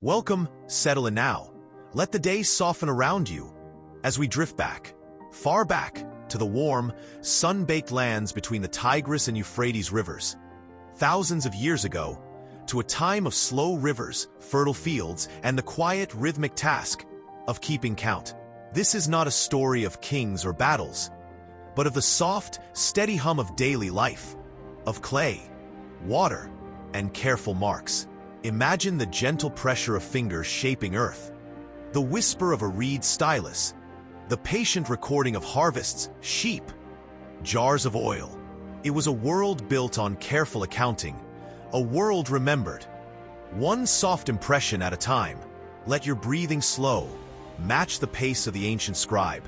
Welcome, settle in now. Let the day soften around you as we drift back, far back, to the warm, sun-baked lands between the Tigris and Euphrates rivers. Thousands of years ago, to a time of slow rivers, fertile fields, and the quiet, rhythmic task of keeping count. This is not a story of kings or battles, but of the soft, steady hum of daily life, of clay, water, and careful marks. Imagine the gentle pressure of fingers shaping earth, the whisper of a reed stylus, the patient recording of harvests, sheep, jars of oil. It was a world built on careful accounting, a world remembered. One soft impression at a time. Let your breathing slow, match the pace of the ancient scribe.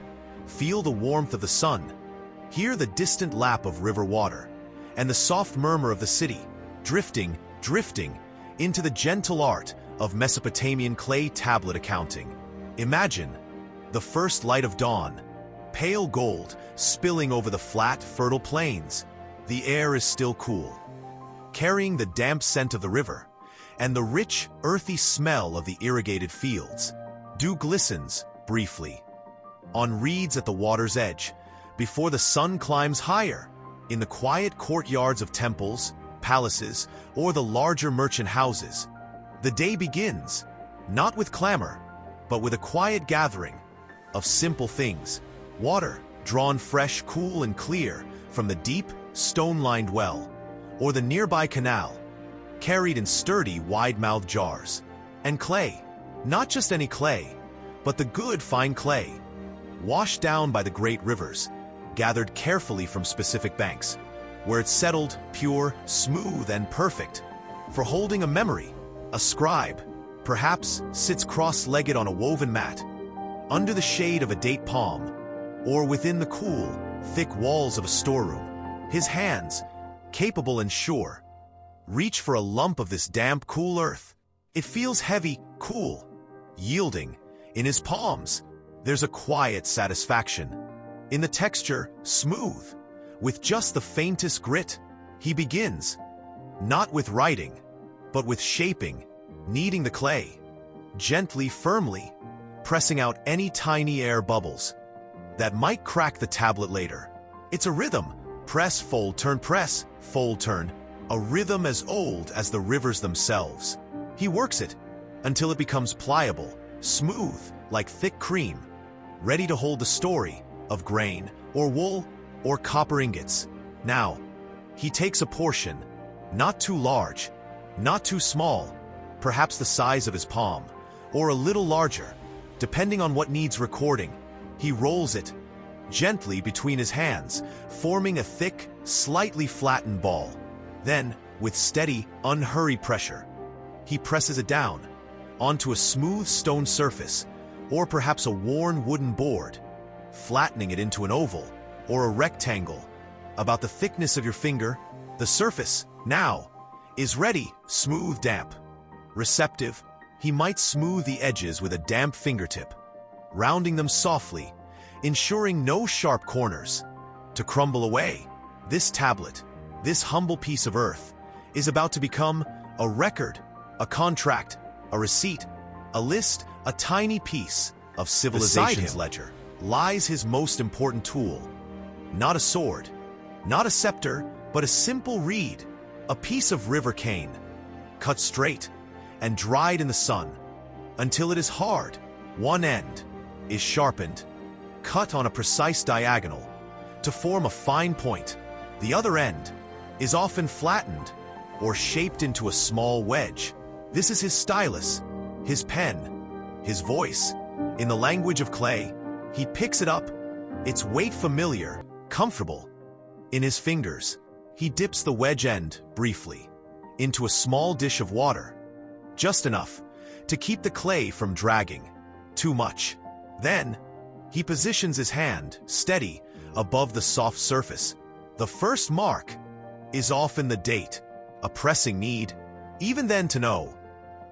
Feel the warmth of the sun. Hear the distant lap of river water, and the soft murmur of the city, drifting into the gentle art of Mesopotamian clay tablet accounting. Imagine the first light of dawn, pale gold spilling over the flat, fertile plains. The air is still cool, carrying the damp scent of the river and the rich, earthy smell of the irrigated fields. Dew glistens, briefly, on reeds at the water's edge, before the sun climbs higher. In the quiet courtyards of temples, palaces, or the larger merchant houses, the day begins, not with clamor, but with a quiet gathering of simple things. Water, drawn fresh, cool, and clear from the deep, stone-lined well, or the nearby canal, carried in sturdy, wide-mouthed jars. And clay, not just any clay, but the good, fine clay, washed down by the great rivers, gathered carefully from specific banks, where it's settled, pure, smooth, and perfect. For holding a memory, a scribe, perhaps, sits cross-legged on a woven mat, under the shade of a date palm, or within the cool, thick walls of a storeroom. His hands, capable and sure, reach for a lump of this damp, cool earth. It feels heavy, cool, yielding. In his palms, there's a quiet satisfaction. In the texture, smooth, with just the faintest grit. He begins, not with writing, but with shaping, kneading the clay, gently, firmly, pressing out any tiny air bubbles that might crack the tablet later. It's a rhythm, press, fold, turn, press, fold, turn, a rhythm as old as the rivers themselves. He works it until it becomes pliable, smooth, like thick cream, ready to hold the story of grain, or wool, or copper ingots. Now, he takes a portion, not too large, not too small, perhaps the size of his palm, or a little larger, depending on what needs recording. He rolls it gently between his hands, forming a thick, slightly flattened ball. Then, with steady, unhurried pressure, he presses it down onto a smooth stone surface, or perhaps a worn wooden board, flattening it into an oval or a rectangle about the thickness of your finger. The surface, now, is ready, smooth, damp, receptive. He might smooth the edges with a damp fingertip, rounding them softly, ensuring no sharp corners to crumble away. This tablet, this humble piece of earth, is about to become a record, a contract, a receipt, a list, a tiny piece of civilization's ledger. Lies his most important tool. Not a sword, not a scepter, but a simple reed, a piece of river cane, cut straight and dried in the sun until it is hard. One end is sharpened, cut on a precise diagonal to form a fine point. The other end is often flattened or shaped into a small wedge. This is his stylus, his pen, his voice. In the language of clay, he picks it up, its weight familiar, comfortable. In his fingers, he dips the wedge end, briefly, into a small dish of water, just enough to keep the clay from dragging too much. Then, he positions his hand, steady, above the soft surface. The first mark is often the date, a pressing need, even then, to know.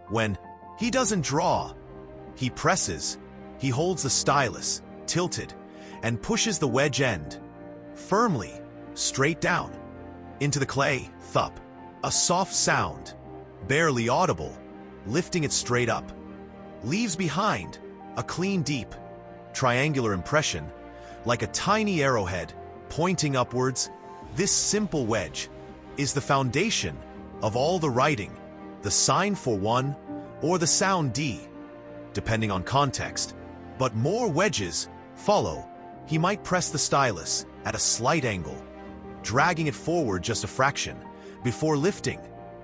When he doesn't draw, he presses. He holds the stylus, tilted, and pushes the wedge end firmly, straight down, into the clay. Thup. A soft sound, barely audible, lifting it straight up. Leaves behind a clean, deep, triangular impression, like a tiny arrowhead pointing upwards. This simple wedge is the foundation of all the writing, the sign for one or the sound D, depending on context. But more wedges follow. He might press the stylus at a slight angle, dragging it forward just a fraction, before lifting,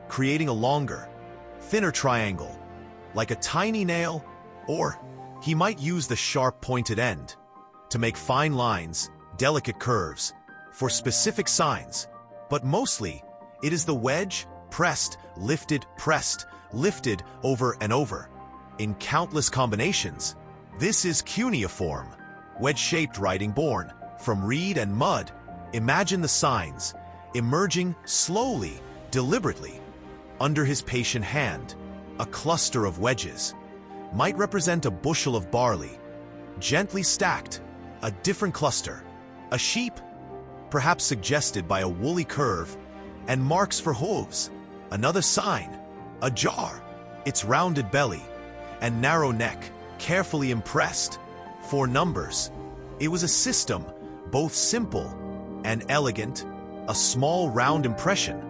creating a longer, thinner triangle, like a tiny nail. Or he might use the sharp pointed end to make fine lines, delicate curves, for specific signs. But mostly, it is the wedge, pressed, lifted, over and over, in countless combinations. This is cuneiform, wedge-shaped writing born from reed and mud. Imagine the signs emerging slowly, deliberately, under his patient hand. A cluster of wedges might represent a bushel of barley, gently stacked, a different cluster, a sheep, perhaps suggested by a woolly curve, and marks for hooves. Another sign, a jar, its rounded belly and narrow neck carefully impressed. 4 numbers. It was a system, both simple and elegant. A small round impression,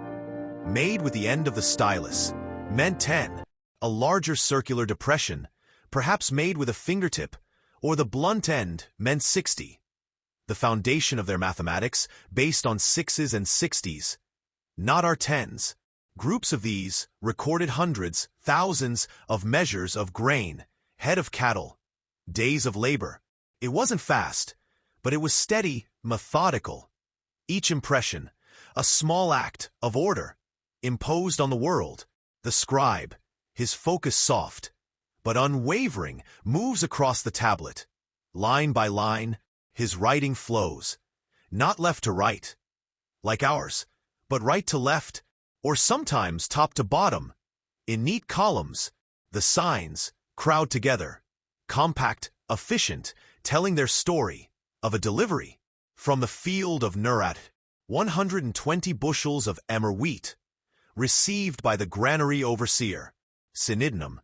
made with the end of the stylus, meant 10. A larger circular depression, perhaps made with a fingertip, or the blunt end, meant 60. The foundation of their mathematics, based on 6s and 60s, not our 10s. Groups of these recorded hundreds, thousands of measures of grain, head of cattle, days of labor. It wasn't fast, but it was steady, methodical. Each impression, a small act of order, imposed on the world. The scribe, his focus soft, but unwavering, moves across the tablet. Line by line, his writing flows, not left to right, like ours, but right to left, or sometimes top to bottom. In neat columns, the signs crowd together, compact, efficient, telling their story of a delivery. From the field of Nurat, 120 bushels of emmer wheat, received by the granary overseer, Sinidnum,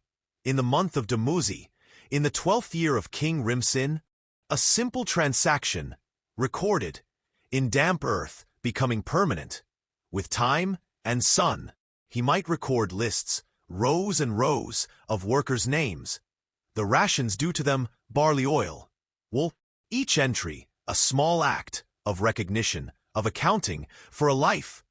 in the month of Dumuzi, in the 12th year of King Rimsin. A simple transaction, recorded, in damp earth, becoming permanent. With time and sun, he might record lists, rows and rows, of workers' names, the rations due to them, barley oil, wool. Each entry, a small act of recognition, of accounting for a life.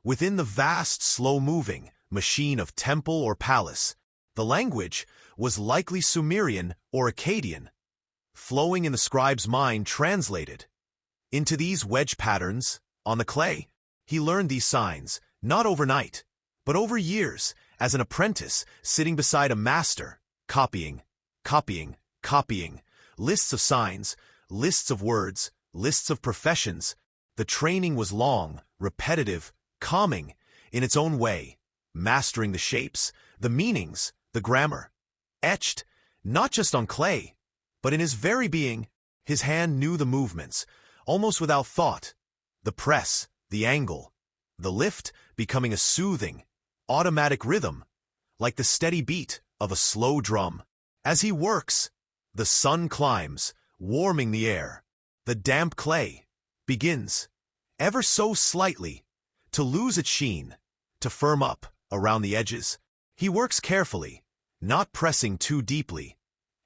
Within the vast, slow-moving machine of temple or palace, the language was likely Sumerian or Akkadian, flowing in the scribe's mind, translated into these wedge patterns on the clay. He learned these signs, not overnight, but over years, as an apprentice sitting beside a master, copying, lists of signs, lists of words, lists of professions. The training was long, repetitive, calming, in its own way, mastering the shapes, the meanings, the grammar. Etched, not just on clay, but in his very being. His hand knew the movements, almost without thought. The press, the angle, the lift, becoming a soothing, automatic rhythm, like the steady beat of a slow drum. As he works, the sun climbs, warming the air. The damp clay begins, ever so slightly, to lose its sheen, to firm up around the edges. He works carefully, not pressing too deeply.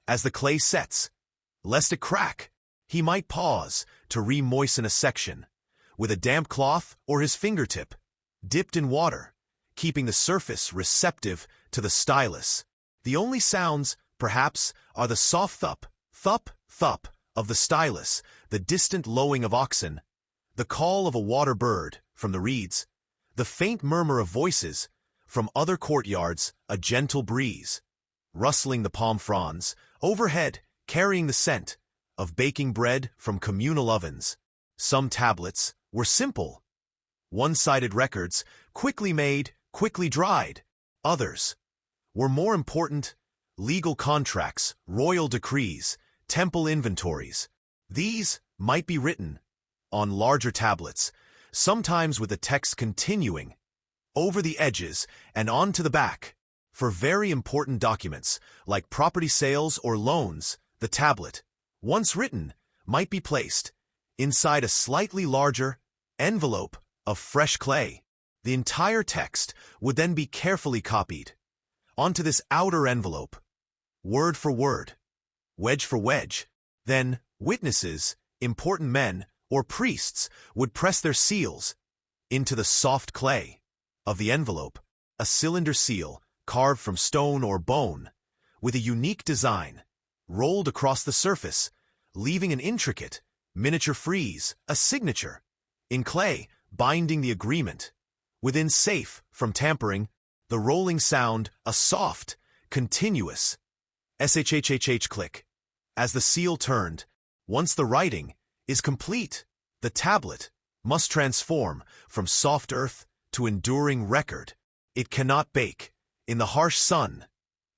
As the clay sets, lest it crack, he might pause to re-moisten a section with a damp cloth or his fingertip, dipped in water, keeping the surface receptive to the stylus. The only sounds, perhaps, are the soft thup of the stylus, the distant lowing of oxen, the call of a water bird from the reeds, the faint murmur of voices from other courtyards, a gentle breeze, rustling the palm fronds, overhead, carrying the scent of baking bread from communal ovens. Some tablets were simple, one-sided records, quickly made, quickly dried. Others were more important, legal contracts, royal decrees, temple inventories. These might be written on larger tablets, sometimes with the text continuing over the edges and onto the back. For very important documents, like property sales or loans, the tablet, once written, might be placed inside a slightly larger envelope of fresh clay. The entire text would then be carefully copied onto this outer envelope, word for word, wedge for wedge. Then witnesses, important men, or priests would press their seals into the soft clay of the envelope, a cylinder seal carved from stone or bone, with a unique design, rolled across the surface, leaving an intricate, miniature frieze, a signature, in clay, binding the agreement. Within, safe from tampering, the rolling sound, a soft, continuous shhhh click. As the seal turned, once the writing is complete, the tablet must transform from soft earth to enduring record. It cannot bake in the harsh sun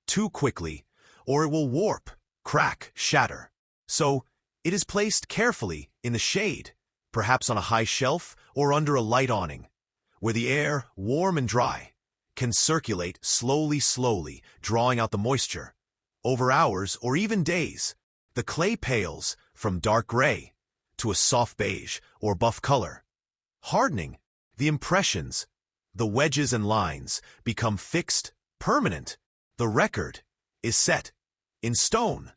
too quickly, or it will warp, crack, shatter. So, it is placed carefully in the shade, perhaps on a high shelf or under a light awning, where the air, warm and dry, can circulate slowly, drawing out the moisture. Over hours or even days, the clay pales from dark gray to a soft beige or buff color. Hardening, the impressions, the wedges and lines become fixed, permanent. The record is set in stone.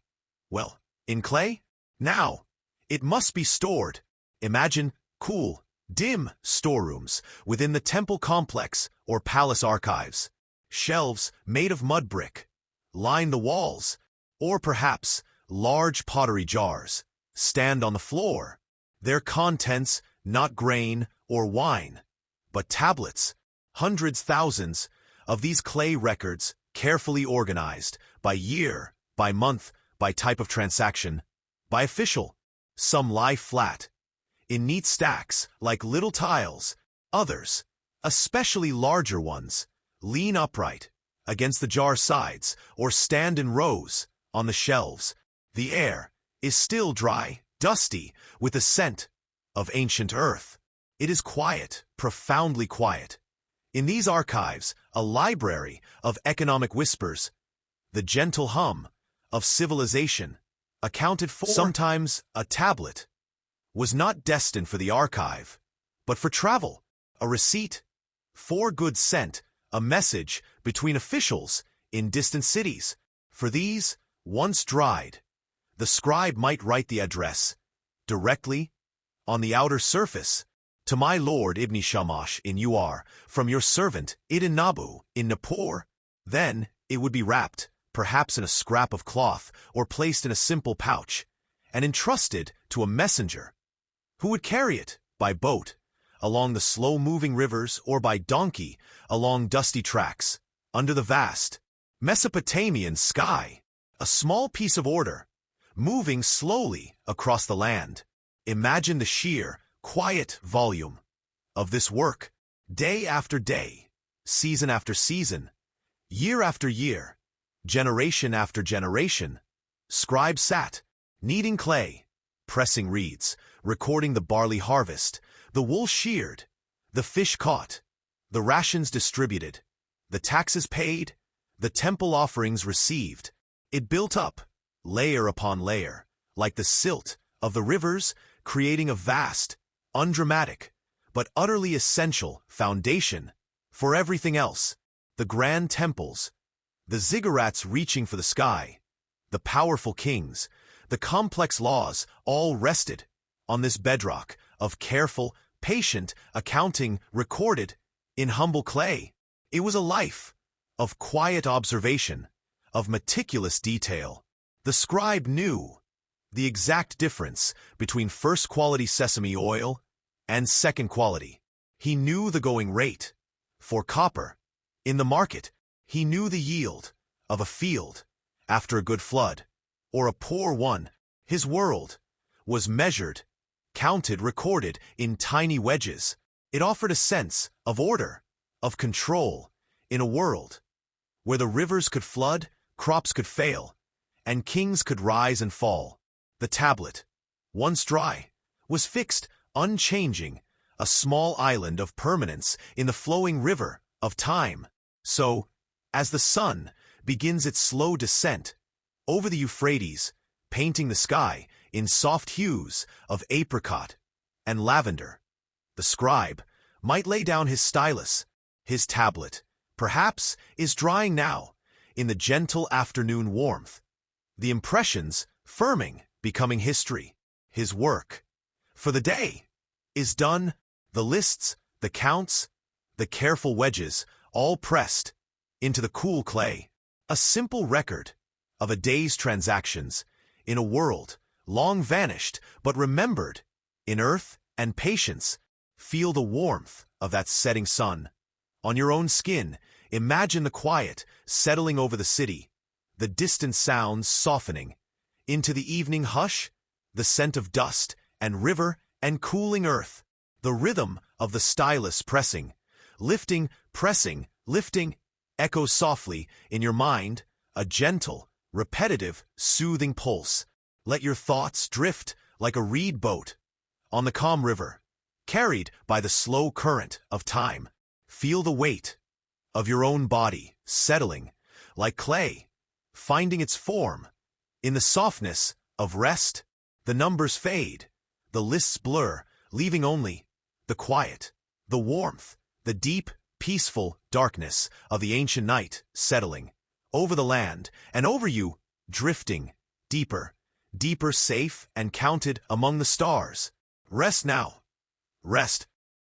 Well, in clay? Now, it must be stored. Imagine cool, dim storerooms within the temple complex or palace archives. Shelves made of mud brick line the walls, or perhaps large pottery jars stand on the floor. Their contents not grain or wine, but tablets, hundreds, thousands of these clay records, carefully organized by year, by month, by type of transaction, by official. Some lie flat, in neat stacks like little tiles. Others, especially larger ones, lean upright against the jar sides or stand in rows on the shelves. The air is still dry, dusty, with the scent of ancient earth. It is quiet, profoundly quiet. In these archives, a library of economic whispers, the gentle hum of civilization, accounted for. Sometimes a tablet was not destined for the archive, but for travel, a receipt for goods sent, a message between officials in distant cities. For these, once dried, the scribe might write the address directly on the outer surface. To my lord Ibn Shamash in Uar, from your servant Ibn Nabu in Nippur. Then it would be wrapped, perhaps in a scrap of cloth, or placed in a simple pouch, and entrusted to a messenger, who would carry it by boat along the slow-moving rivers or by donkey along dusty tracks under the vast Mesopotamian sky. A small piece of order, moving slowly across the land. Imagine the sheer, quiet volume of this work, day after day, season after season, year after year, generation after generation. Scribe sat, kneading clay, pressing reeds, recording the barley harvest, the wool sheared, the fish caught, the rations distributed, the taxes paid, the temple offerings received. It built up, layer upon layer, like the silt of the rivers, creating a vast, undramatic, but utterly essential foundation for everything else. The grand temples, the ziggurats reaching for the sky, the powerful kings, the complex laws, all rested on this bedrock of careful, patient accounting recorded in humble clay. It was a life of quiet observation, of meticulous detail. The scribe knew the exact difference between first-quality sesame oil and second quality. He knew the going rate for copper in the market. He knew the yield of a field after a good flood or a poor one. His world was measured, counted, recorded in tiny wedges. It offered a sense of order, of control, in a world where the rivers could flood, crops could fail, and kings could rise and fall. The tablet, once dry, was fixed, unchanging, a small island of permanence in the flowing river of time. So, As the sun begins its slow descent over the Euphrates, painting the sky in soft hues of apricot and lavender, the scribe might lay down his stylus. His tablet, perhaps, is drying now in the gentle afternoon warmth, the impressions firming, becoming history. His work for the day is done, the lists, the counts, the careful wedges, all pressed into the cool clay. A simple record of a day's transactions in a world long vanished but remembered in earth and patience. Feel the warmth of that setting sun on your own skin. Imagine the quiet settling over the city, the distant sounds softening into the evening hush, the scent of dust and river and cooling earth, the rhythm of the stylus pressing, lifting, pressing, lifting, echoes softly in your mind, a gentle, repetitive, soothing pulse. Let your thoughts drift like a reed boat on the calm river, carried by the slow current of time. Feel the weight of your own body settling like clay, finding its form in the softness of rest. The numbers fade, the lists blur, leaving only the quiet, the warmth, the deep, peaceful darkness of the ancient night settling over the land and over you, drifting deeper, deeper, safe and counted among the stars. Rest now. Rest,